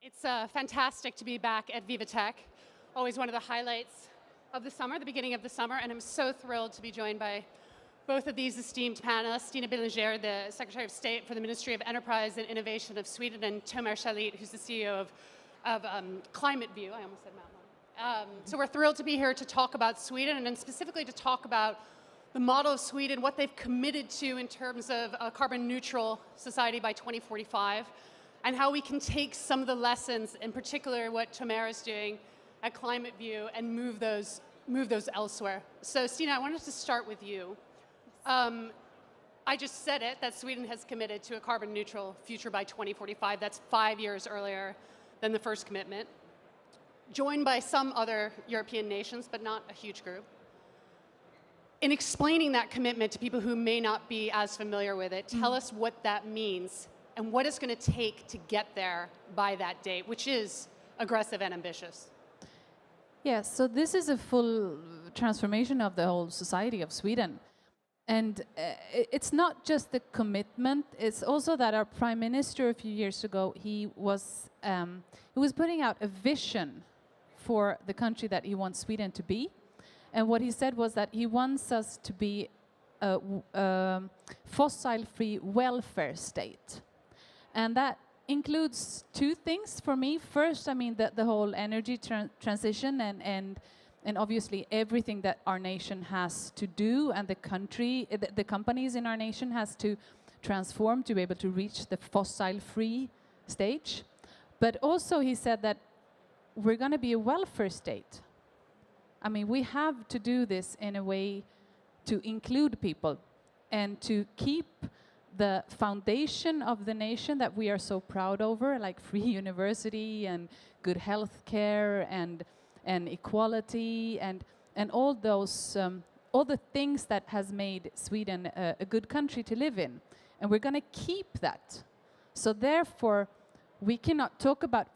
It's fantastic to be back at VivaTech. Always one of the highlights of the summer, the beginning of the summer, and I'm so thrilled to be joined by both of these esteemed panelists, Stina Billinger, the Secretary of State for the Ministry of Enterprise and Innovation of Sweden, and Shalit, who's the CEO of ClimateView. I almost said Mount. So we're thrilled to be here to talk about Sweden, and specifically to talk about the model of Sweden, what they've committed to in terms of a carbon neutral society by 2045, and how we can take some of the lessons, in particular what Tomer is doing at ClimateView, and move those elsewhere. So Stina, I wanted to start with you. I just said it, that Sweden has committed to a carbon neutral future by 2045. That's 5 years earlier than the first commitment, joined by some other European nations, but not a huge group. In explaining that commitment to people who may not be as familiar with it, tell us what that means and what it's going to take to get there by that date, which is aggressive and ambitious. Yes, so this is a full transformation of the whole society of Sweden. And it's not just the commitment, it's also that our Prime Minister a few years ago, he was putting out a vision for the country that he wants Sweden to be. And what he said was that he wants us to be a fossil-free welfare state. And that includes two things for me. First, I mean, the whole energy transition and obviously everything that our nation has to do, and the country, the companies in our nation has to transform to be able to reach the fossil-free stage. But also he said that we're going to be a welfare state. I mean, we have to do this in a way to include people and to keep the foundation of the nation that we are so proud over, like free university and good health care and equality and all those all the things that has made Sweden a good country to live in, and we're going to keep that. So therefore, we cannot talk about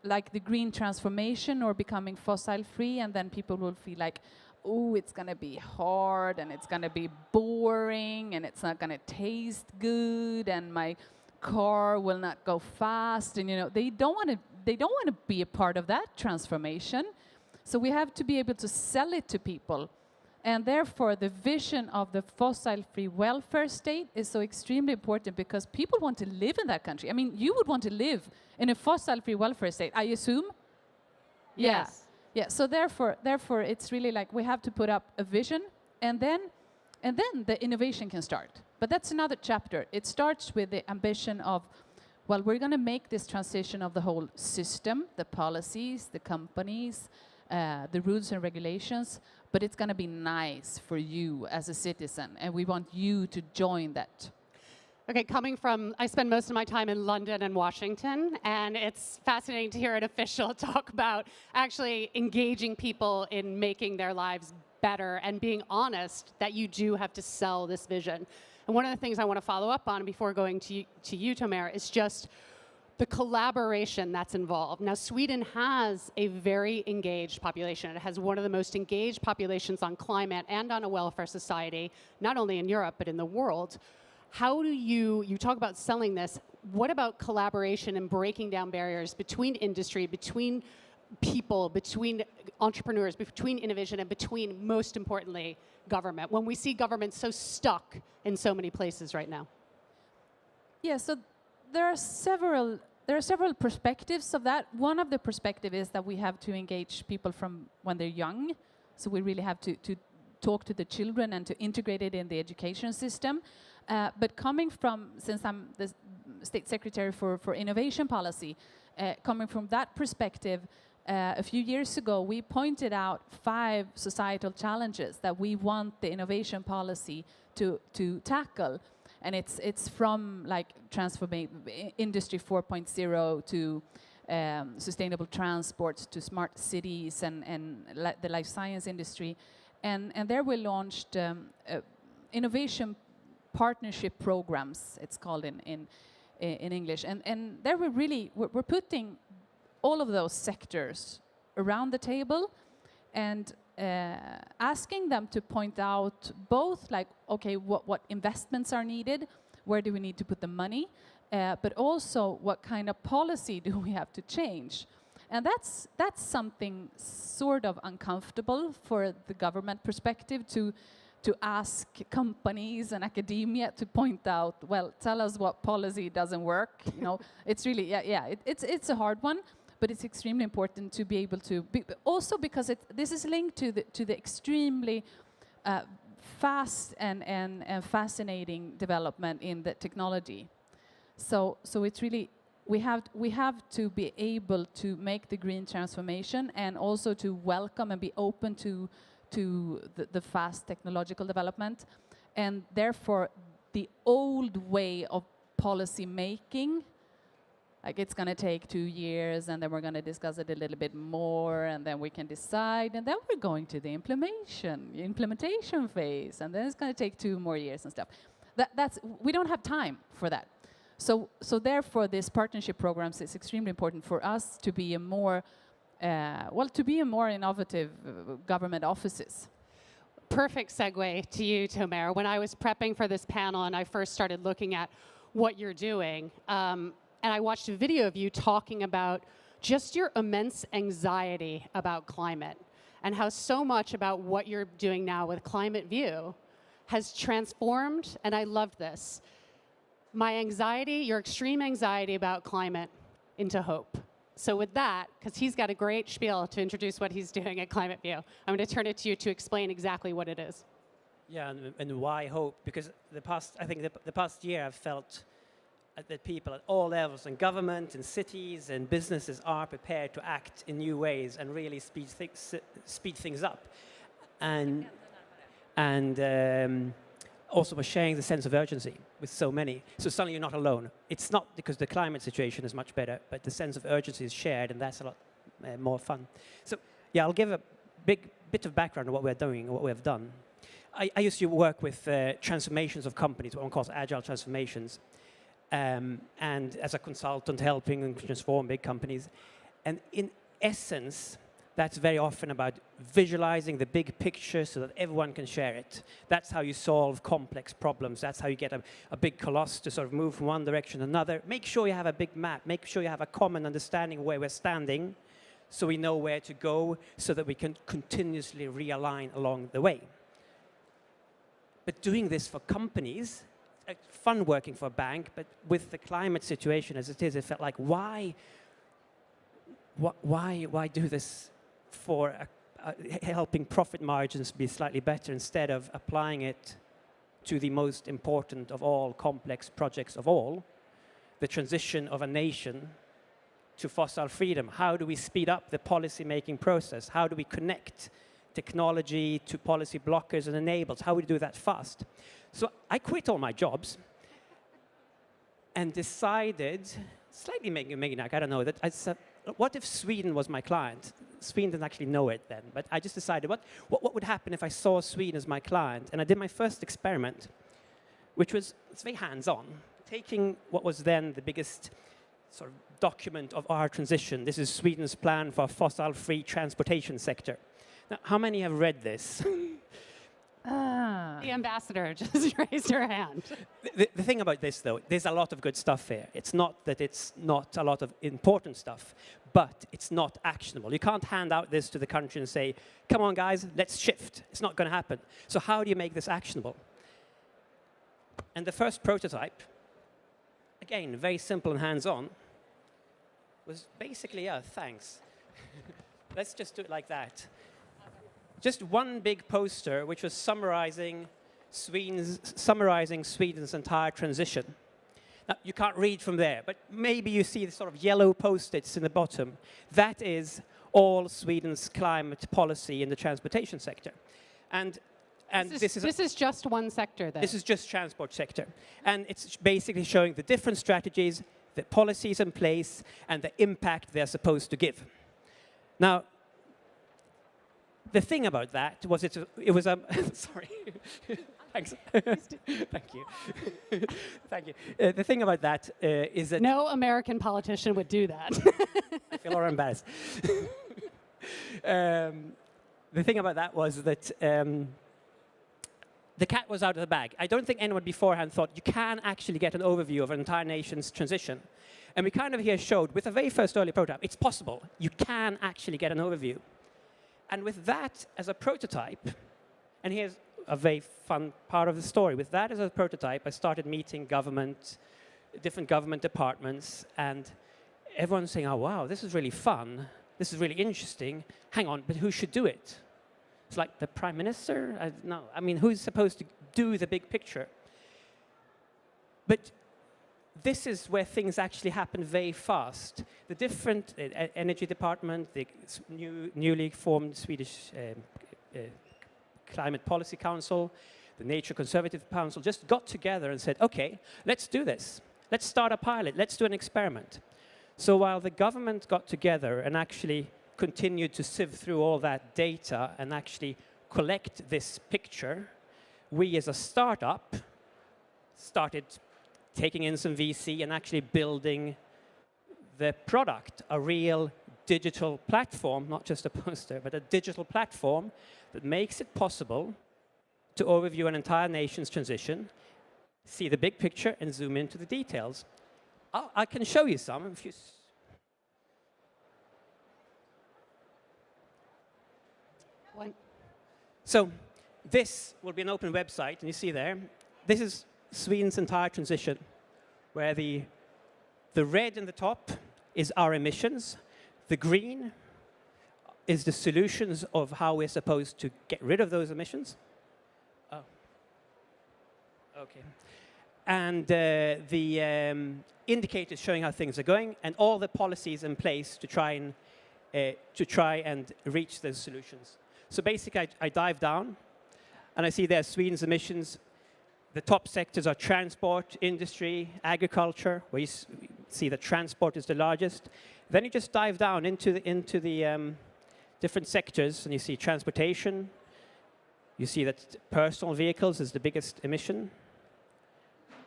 like the green transformation or becoming fossil free, and then people will feel like, oh, it's going to be hard and it's going to be boring and it's not going to taste good and my car will not go fast, and they don't want to be a part of that transformation. So we have to be able to sell it to people, and therefore the vision of the fossil-free welfare state is so extremely important, because people want to live in that country. I mean, you would want to live in a fossil-free welfare state, I assume. Yes. Yeah. So therefore, it's really like we have to put up a vision, and then the innovation can start. But that's another chapter. It starts with the ambition of, well, we're going to make this transition of the whole system, the policies, the companies, the rules and regulations, but it's going to be nice for you as a citizen, and we want you to join that. Okay, I spend most of my time in London and Washington, and it's fascinating to hear an official talk about actually engaging people in making their lives better and being honest that you do have to sell this vision. And one of the things I want to follow up on before going to you, Tomer, is just the collaboration that's involved. Now, Sweden has a very engaged population. It has one of the most engaged populations on climate and on a welfare society, not only in Europe, but in the world. How do you talk about selling this, what about collaboration and breaking down barriers between industry, between people, between entrepreneurs, between innovation, and between, most importantly, government, when we see government so stuck in so many places right now? Yeah, so there are several perspectives of that. One of the perspectives is that we have to engage people from when they're young. So we really have to talk to the children and to integrate it in the education system. But coming from, since I'm the State Secretary for Innovation Policy, coming from that perspective, a few years ago, we pointed out 5 societal challenges that we want the innovation policy to tackle. And it's from like transforming Industry 4.0 to sustainable transports to smart cities and the life science industry. And there we launched innovation partnership programs, it's called in English. And there we're putting all of those sectors around the table and asking them to point out both like, okay, what investments are needed, where do we need to put the money, but also what kind of policy do we have to change? And that's something sort of uncomfortable for the government perspective to ask companies and academia to point out, well, tell us what policy doesn't work. You know, it's really, it's a hard one, but it's extremely important to be able to, also because this is linked to the extremely fast and fascinating development in the technology. So it's really, we have to be able to make the green transformation and also to welcome and be open to the fast technological development. And therefore, the old way of policy making, like it's going to take 2 years, and then we're going to discuss it a little bit more, and then we can decide, and then we're going to the implementation phase, and then it's going to take 2 more years and stuff. We don't have time for that. So therefore, this partnership programs is extremely important for us to be a more innovative government offices. Perfect segue to you, Tomer. When I was prepping for this panel and I first started looking at what you're doing, and I watched a video of you talking about just your immense anxiety about climate and how so much about what you're doing now with ClimateView has transformed, and I loved this, my anxiety, your extreme anxiety about climate, into hope. So with that, because he's got a great spiel to introduce what he's doing at ClimateView, I'm going to turn it to you to explain exactly what it is. Yeah, and why hope? Because I think the past year I've felt that people at all levels, in government, in cities, and businesses are prepared to act in new ways and really speed things up. And also by sharing the sense of urgency with so many. So suddenly you're not alone. It's not because the climate situation is much better, but the sense of urgency is shared, and that's a lot more fun. So yeah, I'll give a big bit of background on what we're doing, what we have done. I used to work with transformations of companies, what one calls agile transformations, and as a consultant helping them transform big companies. And in essence, that's very often about visualizing the big picture so that everyone can share it. That's how you solve complex problems. That's how you get a big coloss to sort of move from one direction to another. Make sure you have a big map. Make sure you have a common understanding of where we're standing so we know where to go so that we can continuously realign along the way. But doing this for companies, fun working for a bank, but with the climate situation as it is, it felt like, why do this for helping profit margins be slightly better instead of applying it to the most important of all complex projects of all, the transition of a nation to fossil freedom? How do we speed up the policy-making process? How do we connect technology to policy blockers and enablers? How do we do that fast? So I quit all my jobs and decided, slightly making I don't know, that I said, what if Sweden was my client? Sweden didn't actually know it then, but I just decided, what would happen if I saw Sweden as my client? And I did my first experiment, which was, it's very hands-on, taking what was then the biggest sort of document of our transition. This is Sweden's plan for a fossil-free transportation sector. Now, how many have read this? The ambassador just raised her hand. The thing about this, though, there's a lot of good stuff here. It's not that it's not a lot of important stuff, but it's not actionable. You can't hand out this to the country and say, come on, guys, let's shift. It's not going to happen. So how do you make this actionable? And the first prototype, again, very simple and hands-on, was basically, thanks. Let's just do it like that. Just one big poster, which was summarizing Sweden's entire transition. Now, you can't read from there, but maybe you see the sort of yellow post-its in the bottom. That is all Sweden's climate policy in the transportation sector. And this is just one sector, then. This is just transport sector. And it's basically showing the different strategies, the policies in place, and the impact they're supposed to give. Now, the thing about that was it was a sorry. Thanks. Thank you. Thank you. The thing about that is that no American politician would do that. I feel all embarrassed. The thing about that was that the cat was out of the bag. I don't think anyone beforehand thought you can actually get an overview of an entire nation's transition. And we kind of here showed, with the very first early prototype, it's possible. You can actually get an overview. And with that as a prototype, and here's a very fun part of the story. With that as a prototype, I started meeting different government departments, and everyone's saying, oh, wow, this is really fun. This is really interesting. Hang on, but who should do it? It's like the Prime Minister? No, I mean, who's supposed to do the big picture? But this is where things actually happen very fast. The different energy department, the newly formed Swedish Climate Policy Council, the Nature Conservative Council just got together and said, okay, let's do this. Let's start a pilot. Let's do an experiment. So while the government got together and actually continued to sieve through all that data and actually collect this picture, we as a startup started taking in some VC and actually building the product, a real digital platform, not just a poster, but a digital platform that makes it possible to overview an entire nation's transition, see the big picture, and zoom into the details. I can show you some. If you So this will be an open website, and you see there, this is Sweden's entire transition, where the red in the top is our emissions, the green is the solutions of how we're supposed to get rid of those emissions. Oh, okay. And the indicators showing how things are going, and all the policies in place to try and reach those solutions. So basically, I dive down, and I see there Sweden's emissions. The top sectors are transport, industry, agriculture, where you see that transport is the largest. Then you just dive down into the different sectors, and you see transportation. You see that personal vehicles is the biggest emission.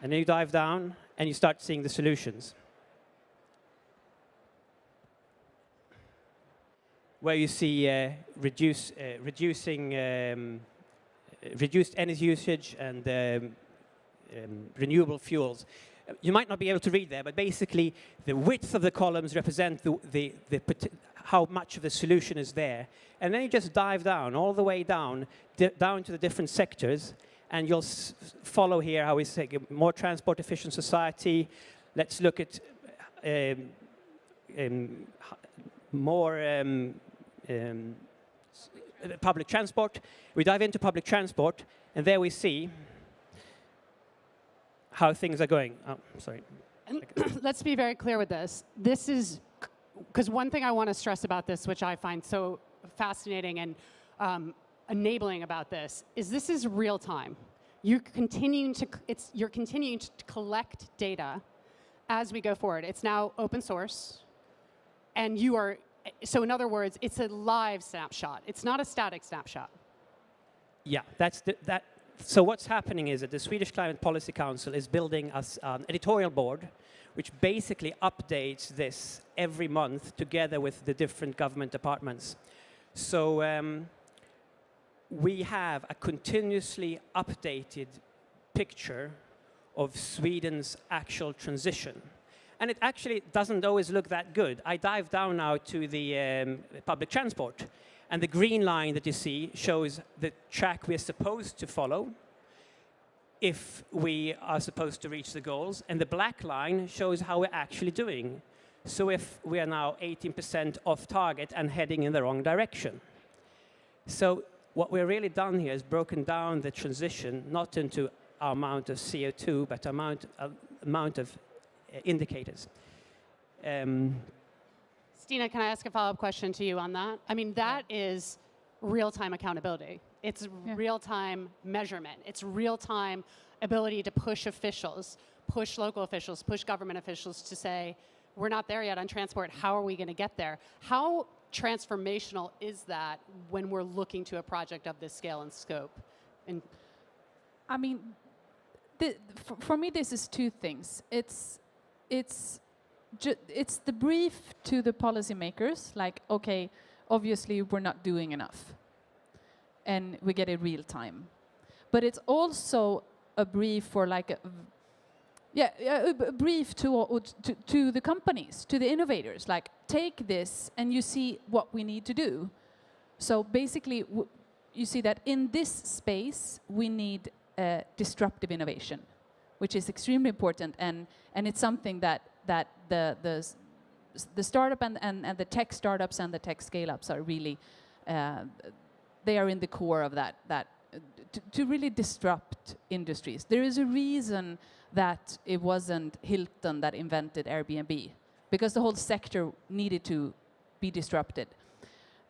And then you dive down, and you start seeing the solutions, where you see reduced energy usage and renewable fuels. You might not be able to read there, but basically the width of the columns represent how much of the solution is there. And then you just dive down, all the way down, down to the different sectors, and you'll follow here how we say more transport efficient society. Let's look at more public transport. We dive into public transport, and there we see how things are going. Oh, sorry. And let's be very clear with this. This is, because one thing I want to stress about this, which I find so fascinating and enabling about this is real time. You're continuing to collect data as we go forward. It's now open source, and you are. So in other words, it's a live snapshot. It's not a static snapshot. Yeah, that. So what's happening is that the Swedish Climate Policy Council is building an editorial board, which basically updates this every month together with the different government departments. So we have a continuously updated picture of Sweden's actual transition. And it actually doesn't always look that good. I dive down now to the public transport. And the green line that you see shows the track we're supposed to follow if we are supposed to reach the goals. And the black line shows how we're actually doing. So if we are now 18% off target and heading in the wrong direction. So what we've really done here is broken down the transition, not into our amount of CO2, but amount of indicators. Stina, can I ask a follow-up question to you on that? I mean, that is real-time accountability. It's real-time measurement. It's real-time ability to push officials, push local officials, push government officials to say, we're not there yet on transport. How are we going to get there? How transformational is that when we're looking to a project of this scale and scope? And I mean, for me, this is two things. It's the brief to the policymakers, like, okay, obviously we're not doing enough, and we get it real time. but it's also a brief for like a brief to the companies, to the innovators. Like, take this and you see what we need to do. So basically, you see that in this space we need disruptive innovation, which is extremely important, and it's something that the startup and the tech startups and the tech scale-ups are really they are in the core of that to really disrupt industries. There is a reason that it wasn't Hilton that invented Airbnb, because the whole sector needed to be disrupted.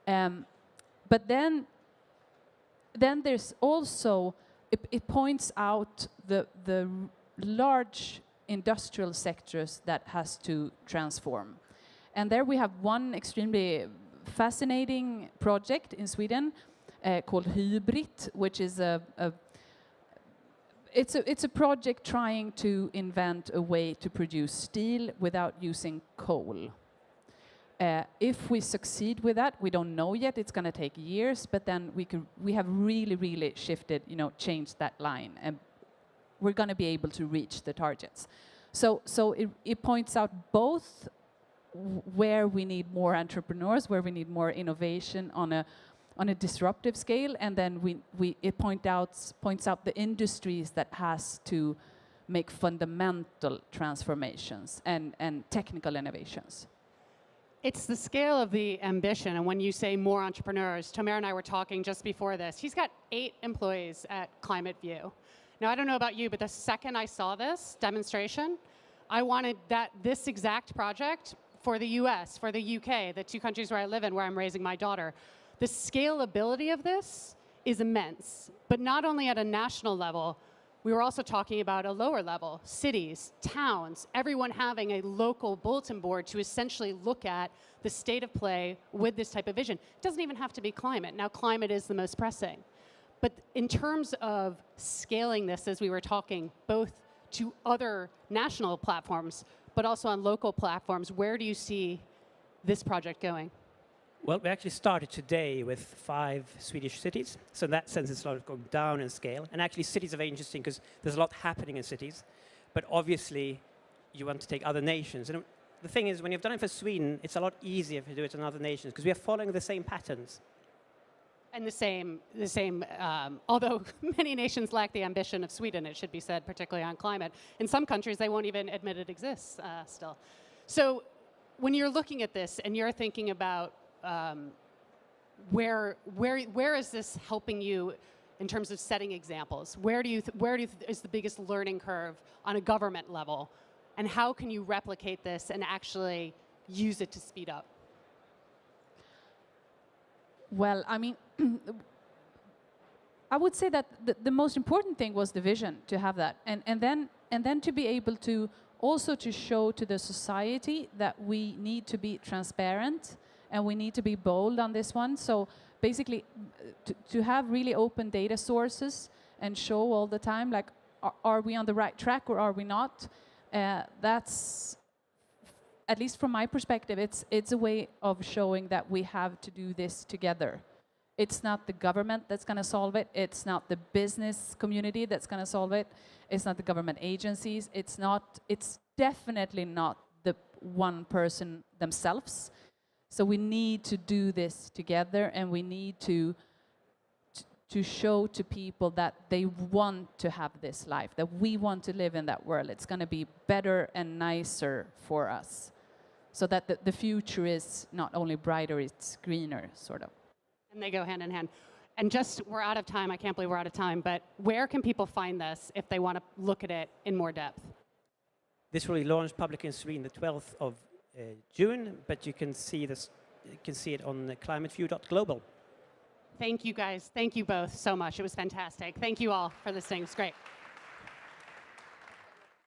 But then there's also, it points out the large industrial sectors that has to transform. And there we have one extremely fascinating project in Sweden called Hybrid, which is it's a project trying to invent a way to produce steel without using coal. If we succeed with that, we don't know yet. It's going to take years, but then we have really shifted, changed that line, and we're going to be able to reach the targets. So it points out both where we need more entrepreneurs, where we need more innovation on a disruptive scale, and then it points out the industries that has to make fundamental transformations and technical innovations. It's the scale of the ambition, and when you say more entrepreneurs, Tomer and I were talking just before this. He's got 8 employees at ClimateView. Now, I don't know about you, but the second I saw this demonstration, I wanted this exact project for the US, for the UK, the 2 countries where I live in, where I'm raising my daughter. The scalability of this is immense, but not only at a national level. We were also talking about a lower level, cities, towns, everyone having a local bulletin board to essentially look at the state of play with this type of vision. It doesn't even have to be climate. Now, climate is the most pressing. But in terms of scaling this, as we were talking, both to other national platforms, but also on local platforms, where do you see this project going? Well, we actually started today with 5 Swedish cities. So in that sense, it's sort of going down in scale. And actually, cities are very interesting because there's a lot happening in cities. But obviously, you want to take other nations. And the thing is, when you've done it for Sweden, it's a lot easier if you do it in other nations because we are following the same patterns. And the same although many nations lack the ambition of Sweden, it should be said, particularly on climate. In some countries, they won't even admit it exists still. So when you're looking at this and you're thinking about where is this helping you in terms of setting examples? Where is the biggest learning curve on a government level? And how can you replicate this and actually use it to speed up? Well, I mean, I would say that the most important thing was the vision, to have that, and then to be able to also to show to the society that we need to be transparent and we need to be bold on this one. So basically, to have really open data sources and show all the time, like, are we on the right track or are we not? That's, at least from my perspective, it's a way of showing that we have to do this together. It's not the government that's going to solve it. It's not the business community that's going to solve it. It's not the government agencies. It's definitely not the one person themselves. So we need to do this together, and we need to show to people that they want to have this life, that we want to live in that world. It's going to be better and nicer for us, so that the future is not only brighter, it's greener, sort of. And they go hand in hand. And just, we're out of time. I can't believe we're out of time. But where can people find this if they want to look at it in more depth? This will be launched publicly in Sweden the 12th of June, but you can see this. You can see it on climateview.global. Thank you, guys. Thank you both so much. It was fantastic. Thank you all for listening. It's great.